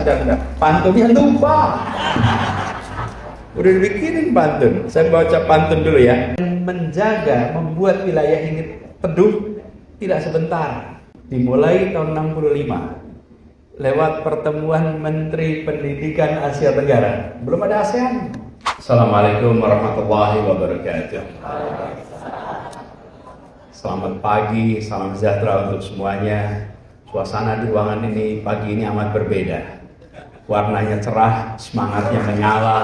sedang pantunnya lupa. Udah dibikinin pantun. Saya baca pantun dulu ya. Menjaga, membuat wilayah ini teduh tidak sebentar. Dimulai tahun 65 lewat pertemuan Menteri Pendidikan Asia Tenggara. Belum ada ASEAN. Assalamualaikum warahmatullahi wabarakatuh. Selamat pagi, salam sejahtera untuk semuanya. Suasana di ruangan ini pagi ini amat berbeda. Warnanya cerah, semangatnya menyala.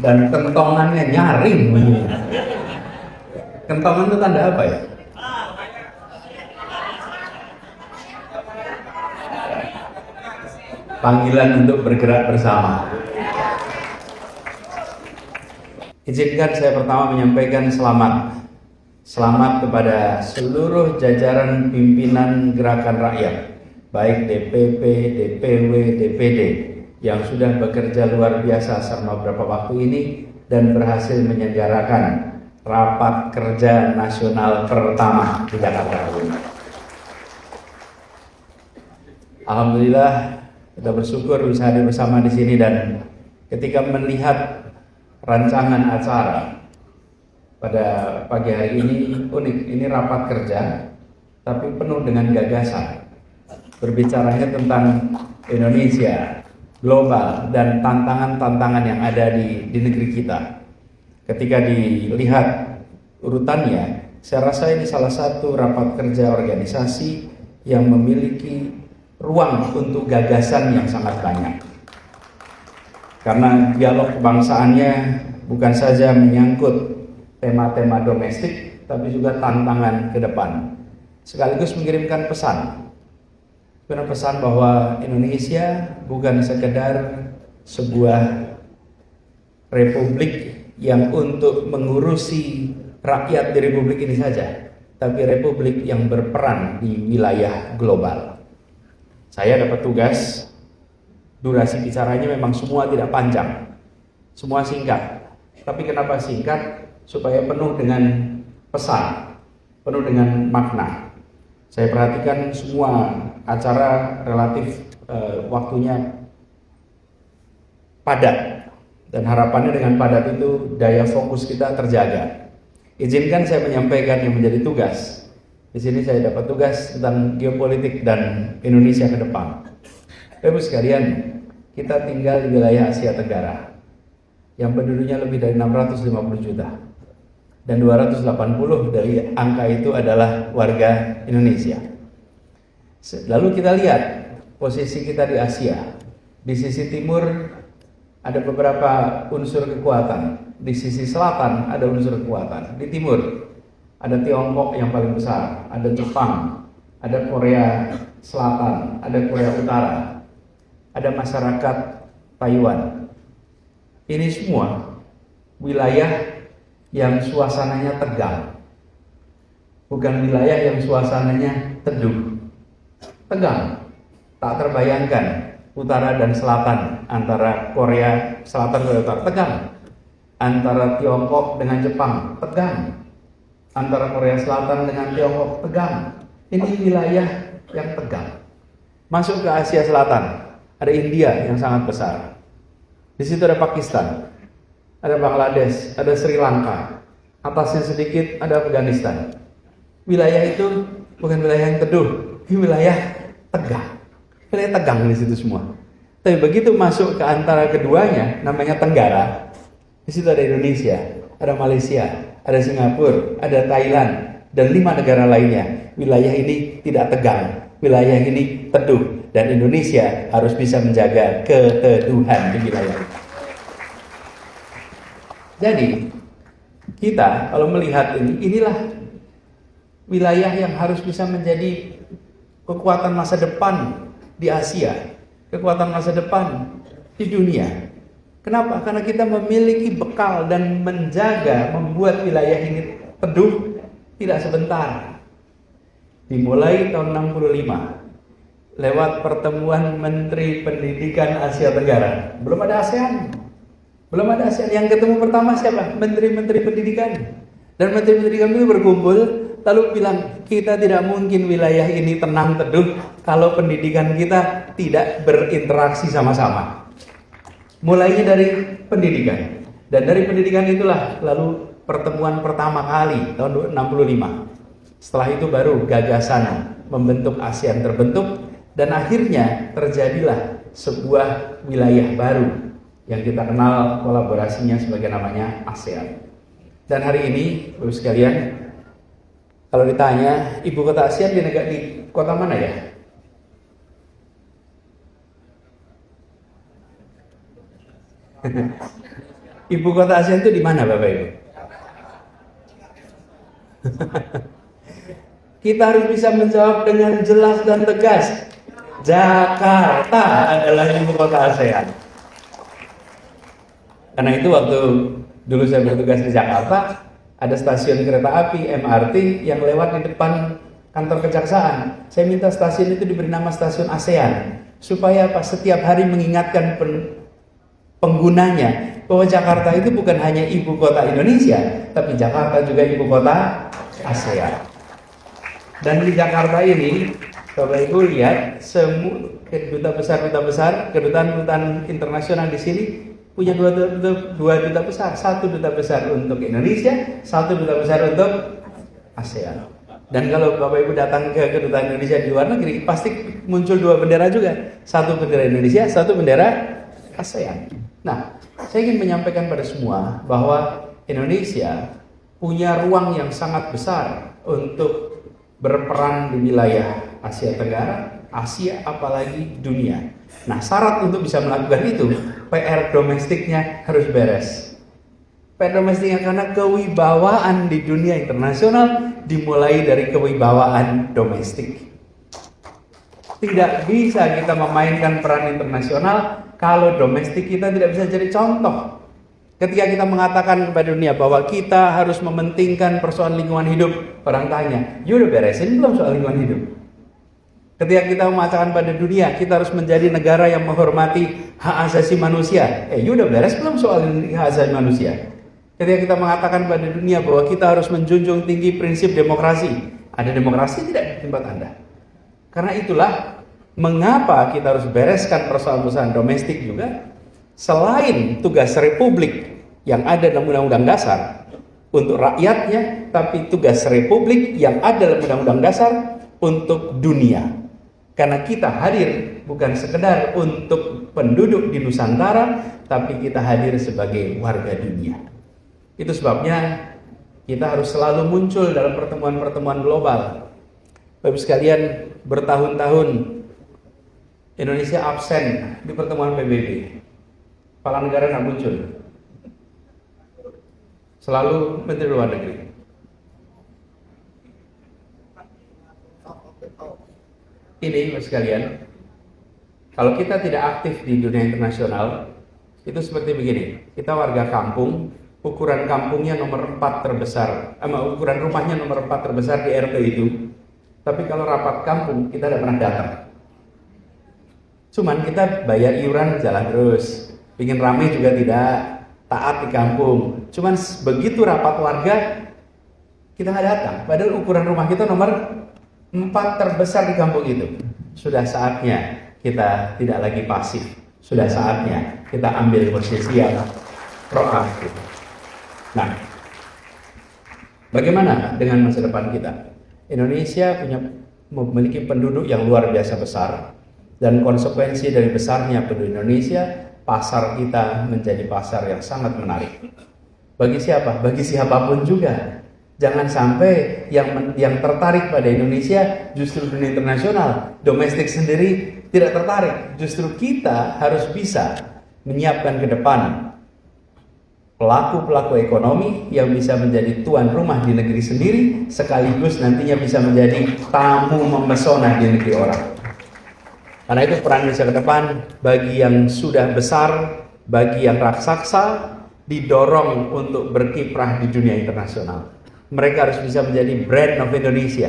Dan kentongannya nyaring. Kentongan itu tanda apa ya? Panggilan untuk bergerak bersama. Izinkan saya pertama menyampaikan selamat. Selamat kepada seluruh jajaran pimpinan gerakan rakyat, baik DPP, DPW, DPD, yang sudah bekerja luar biasa selama beberapa waktu ini dan berhasil menyelenggarakan rapat kerja nasional pertama di Jakarta ini. Alhamdulillah, kita bersyukur bisa hadir bersama di sini, dan ketika melihat rancangan acara pada pagi hari ini unik. Ini rapat kerja tapi penuh dengan gagasan. Berbicaranya tentang Indonesia, global, dan tantangan-tantangan yang ada di negeri kita. Ketika dilihat urutannya, saya rasa ini salah satu rapat kerja organisasi yang memiliki ruang untuk gagasan yang sangat banyak. Karena dialog kebangsaannya bukan saja menyangkut tema-tema domestik, tapi juga tantangan ke depan. Sekaligus mengirimkan pesan bahwa Indonesia bukan sekedar sebuah republik yang untuk mengurusi rakyat di republik ini saja, tapi republik yang berperan di wilayah global. Saya dapat tugas, durasi bicaranya memang semua tidak panjang, semua singkat. Tapi kenapa singkat? Supaya penuh dengan pesan, penuh dengan makna. Saya perhatikan semua acara relatif waktunya padat, dan harapannya dengan padat itu daya fokus kita terjaga. Izinkan saya menyampaikan yang menjadi tugas. Di sini saya dapat tugas tentang geopolitik dan Indonesia ke depan. Bapak-Ibu sekalian, kita tinggal di wilayah Asia Tenggara yang penduduknya lebih dari 650 juta. Dan 280 dari angka itu adalah warga Indonesia. Lalu kita lihat posisi kita di Asia. Di sisi timur ada beberapa unsur kekuatan. Di sisi selatan ada unsur kekuatan. Di timur ada Tiongkok yang paling besar, ada Jepang, ada Korea Selatan, ada Korea Utara, ada masyarakat Taiwan. Ini semua wilayah yang suasananya tegang, bukan wilayah yang suasananya teduh. Tegang, tak terbayangkan utara dan selatan, antara Korea Selatan dan Utara tegang, antara Tiongkok dengan Jepang tegang, antara Korea Selatan dengan Tiongkok tegang. Ini wilayah yang tegang. Masuk ke Asia Selatan, ada India yang sangat besar. Di situ ada Pakistan, ada Bangladesh, ada Sri Lanka, atasnya sedikit ada Afghanistan. Wilayah itu bukan wilayah yang teduh, ini wilayah tegang. Wilayah tegang di situ semua. Tapi begitu masuk ke antara keduanya, namanya Tenggara. Di situ ada Indonesia, ada Malaysia, ada Singapura, ada Thailand, dan 5 negara lainnya. Wilayah ini tidak tegang, wilayah ini teduh, dan Indonesia harus bisa menjaga keteduhan di wilayah itu. Jadi kita kalau melihat inilah wilayah yang harus bisa menjadi kekuatan masa depan di Asia, kekuatan masa depan di dunia. Kenapa? Karena kita memiliki bekal dan menjaga, membuat wilayah ini teduh tidak sebentar. Dimulai tahun 65 lewat pertemuan Menteri Pendidikan Asia Tenggara. Belum ada ASEAN. Belum ada ASEAN. Yang ketemu pertama siapa? Menteri-menteri pendidikan. Dan menteri pendidikan itu berkumpul lalu bilang kita tidak mungkin wilayah ini tenang teduh kalau pendidikan kita tidak berinteraksi sama-sama. Mulainya dari pendidikan, dan dari pendidikan itulah lalu pertemuan pertama kali tahun 65. Setelah itu baru gagasan membentuk ASEAN terbentuk, dan akhirnya terjadilah sebuah wilayah baru yang kita kenal kolaborasinya sebagai namanya ASEAN. Dan hari ini, Bapak sekalian, kalau ditanya ibu kota ASEAN di kota mana ya? Ibu kota ASEAN itu di mana, Bapak Ibu? Kita harus bisa menjawab dengan jelas dan tegas. Jakarta adalah ibu kota ASEAN. Karena itu waktu dulu saya bertugas di Jakarta, ada stasiun kereta api MRT yang lewat di depan kantor kejaksaan. Saya minta stasiun itu diberi nama stasiun ASEAN, supaya pas setiap hari mengingatkan penggunanya bahwa Jakarta itu bukan hanya ibu kota Indonesia, tapi Jakarta juga ibu kota ASEAN. Dan di Jakarta ini, Bapak Ibu lihat, semua kedutaan internasional di sini punya dua duta besar, satu duta besar untuk Indonesia, satu duta besar untuk ASEAN. Dan kalau Bapak Ibu datang ke kedutaan Indonesia di luar negeri, pasti muncul dua bendera juga, satu bendera Indonesia, satu bendera ASEAN. Nah, saya ingin menyampaikan pada semua bahwa Indonesia punya ruang yang sangat besar untuk berperan di wilayah Asia Tenggara, Asia, apalagi dunia. Nah, syarat untuk bisa melakukan itu, PR domestiknya harus beres. PR domestiknya karena kewibawaan di dunia internasional dimulai dari kewibawaan domestik. Tidak bisa kita memainkan peran internasional kalau domestik kita tidak bisa jadi contoh. Ketika kita mengatakan kepada dunia bahwa kita harus mementingkan persoalan lingkungan hidup, orang tanya, you udah beresin belum soal lingkungan hidup? Ketika kita mengatakan pada dunia, kita harus menjadi negara yang menghormati hak asasi manusia, you udah beres belum soal hak asasi manusia? Ketika kita mengatakan pada dunia bahwa kita harus menjunjung tinggi prinsip demokrasi, ada demokrasi tidak di tempat Anda? Karena itulah mengapa kita harus bereskan persoalan-persoalan domestik juga. Selain tugas republik yang ada dalam Undang-Undang Dasar untuk rakyatnya, tapi tugas republik yang ada dalam Undang-Undang Dasar untuk dunia. Karena kita hadir bukan sekedar untuk penduduk di Nusantara, tapi kita hadir sebagai warga dunia. Itu sebabnya kita harus selalu muncul dalam pertemuan-pertemuan global. Bapak sekalian, bertahun-tahun Indonesia absen di pertemuan PBB. Kepala negara nggak muncul, selalu Menteri Luar Negeri. Ini Mas sekalian, kalau kita tidak aktif di dunia internasional, itu seperti begini. Kita warga kampung, ukuran kampungnya nomor 4 terbesar, ukuran rumahnya nomor 4 terbesar di RT itu. Tapi kalau rapat kampung, kita tidak pernah datang. Cuman kita bayar iuran jalan terus. Bikin ramai juga tidak, taat di kampung. Cuman begitu rapat warga, kita nggak datang. Padahal ukuran rumah kita nomor 4 terbesar di kampung itu. Sudah saatnya kita tidak lagi pasif. Sudah saatnya kita ambil posisi yang proaktif. Nah, bagaimana dengan masa depan kita? Indonesia memiliki penduduk yang luar biasa besar. Dan konsekuensi dari besarnya penduduk Indonesia, pasar kita menjadi pasar yang sangat menarik. Bagi siapa? Bagi siapapun juga. Jangan sampai yang tertarik pada Indonesia justru dunia internasional, domestik sendiri tidak tertarik. Justru kita harus bisa menyiapkan ke depan pelaku-pelaku ekonomi yang bisa menjadi tuan rumah di negeri sendiri, sekaligus nantinya bisa menjadi tamu memesona di negeri orang. Karena itu peran Indonesia ke depan bagi yang sudah besar, bagi yang raksasa, didorong untuk berkiprah di dunia internasional. Mereka harus bisa menjadi brand of Indonesia.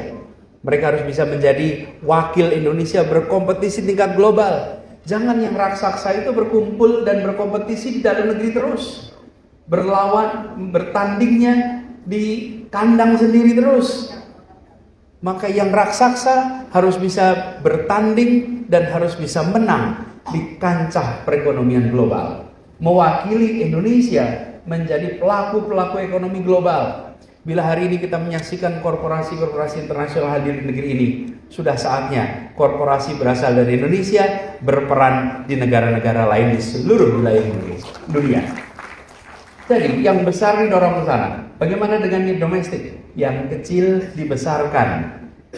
Mereka harus bisa menjadi wakil Indonesia berkompetisi tingkat global. Jangan yang raksasa itu berkumpul dan berkompetisi di dalam negeri terus. Berlawan, bertandingnya di kandang sendiri terus. maka yang raksasa harus bisa bertanding dan harus bisa menang di kancah perekonomian global. Mewakili Indonesia menjadi pelaku-pelaku ekonomi global. Bila hari ini kita menyaksikan korporasi-korporasi internasional hadir di negeri ini, sudah saatnya korporasi berasal dari Indonesia berperan di negara-negara lain di seluruh wilayah dunia. Jadi yang besar didorong ke sana. Bagaimana dengan yang domestik? Yang kecil dibesarkan,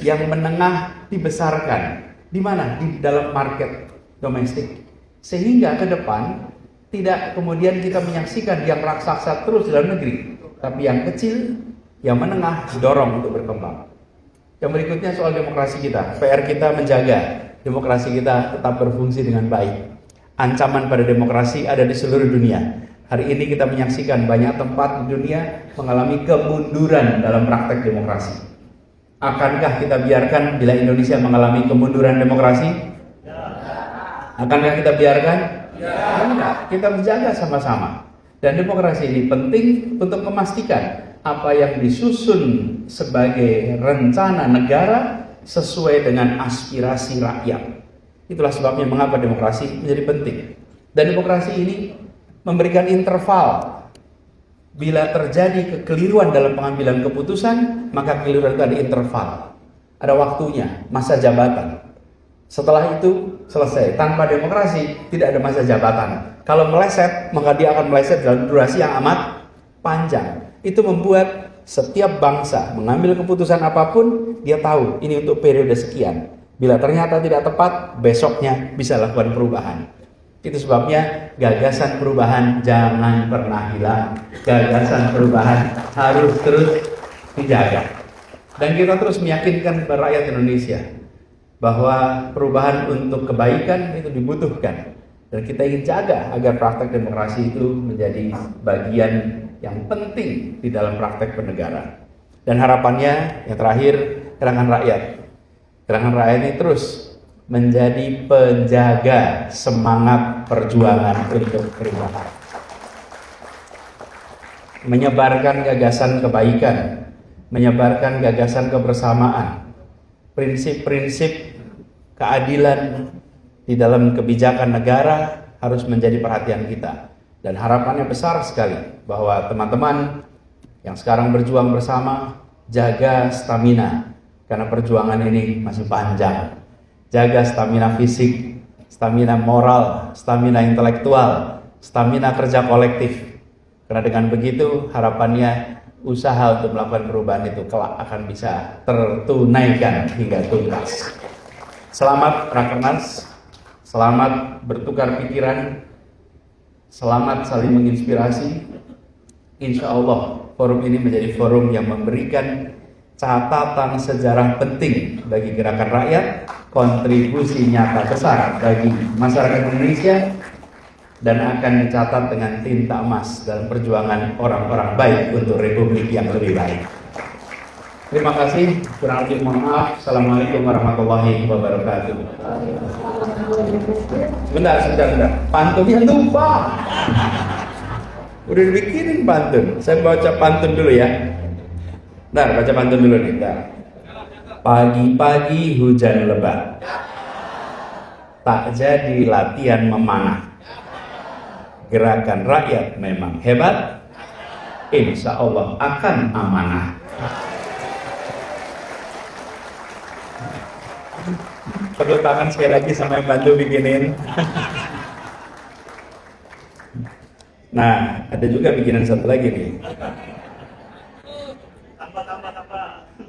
yang menengah dibesarkan. Di mana? Di dalam market domestik. Sehingga ke depan tidak kemudian kita menyaksikan yang raksasa terus dalam negeri, tapi yang kecil, yang menengah didorong untuk berkembang. Yang berikutnya soal demokrasi kita. PR kita menjaga demokrasi kita tetap berfungsi dengan baik. Ancaman pada demokrasi ada di seluruh dunia. Hari ini kita menyaksikan banyak tempat di dunia mengalami kemunduran dalam praktek demokrasi. Akankah kita biarkan bila Indonesia mengalami kemunduran demokrasi? Akankah kita biarkan? Enggak, kita menjaga sama-sama. Dan demokrasi ini penting untuk memastikan apa yang disusun sebagai rencana negara sesuai dengan aspirasi rakyat. Itulah sebabnya mengapa demokrasi menjadi penting. Dan demokrasi ini memberikan interval. Bila terjadi kekeliruan dalam pengambilan keputusan, maka kekeliruan itu ada interval. Ada waktunya, masa jabatan. Setelah itu selesai. Tanpa demokrasi tidak ada masa jabatan. Kalau meleset, maka dia akan meleset dalam durasi yang amat panjang. Itu membuat setiap bangsa mengambil keputusan apapun, dia tahu ini untuk periode sekian. Bila ternyata tidak tepat, besoknya bisa lakukan perubahan. Itu sebabnya gagasan perubahan jangan pernah hilang. Gagasan perubahan harus terus dijaga. Dan kita terus meyakinkan kepada rakyat Indonesia bahwa perubahan untuk kebaikan itu dibutuhkan. Dan kita ingin jaga agar praktek demokrasi itu menjadi bagian yang penting di dalam praktek bernegara. Dan harapannya yang terakhir, gerakan rakyat. Gerakan rakyat ini terus menjadi penjaga semangat perjuangan untuk perubahan. Menyebarkan gagasan kebaikan, menyebarkan gagasan kebersamaan, prinsip-prinsip keadilan di dalam kebijakan negara harus menjadi perhatian kita. Dan harapannya besar sekali bahwa teman-teman yang sekarang berjuang bersama jaga stamina, karena perjuangan ini masih panjang. Jaga stamina fisik, stamina moral, stamina intelektual, stamina kerja kolektif. Karena dengan begitu harapannya usaha untuk melakukan perubahan itu kelak akan bisa tertunaikan hingga tuntas. Selamat Rakernas, selamat bertukar pikiran, selamat saling menginspirasi. Insya Allah forum ini menjadi forum yang memberikan catatan sejarah penting bagi gerakan rakyat, kontribusi nyata besar bagi masyarakat Indonesia, dan akan dicatat dengan tinta emas dalam perjuangan orang-orang baik untuk Republik yang lebih baik. Terima kasih. Kurang lebih mohon maaf. Assalamualaikum warahmatullahi wabarakatuh. Sebentar. Pantunnya lupa. Udah dibikinin pantun. Saya baca pantun dulu ya. Bentar, baca pantun dulu nih. Bentar. Pagi-pagi hujan lebat, tak jadi latihan memanah. Gerakan rakyat memang hebat, insya Allah akan amanah. Tepuk tangan sekali lagi sama yang bantu bikinin. Nah, ada juga bikinan satu lagi nih.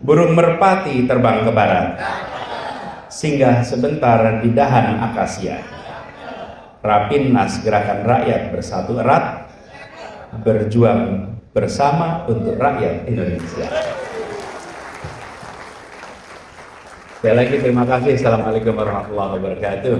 Burung merpati terbang ke barat, singgah sebentar di dahan akasia. Rapimnas gerakan rakyat bersatu erat, berjuang bersama untuk rakyat Indonesia. Sekali lagi terima kasih. Assalamualaikum warahmatullahi wabarakatuh.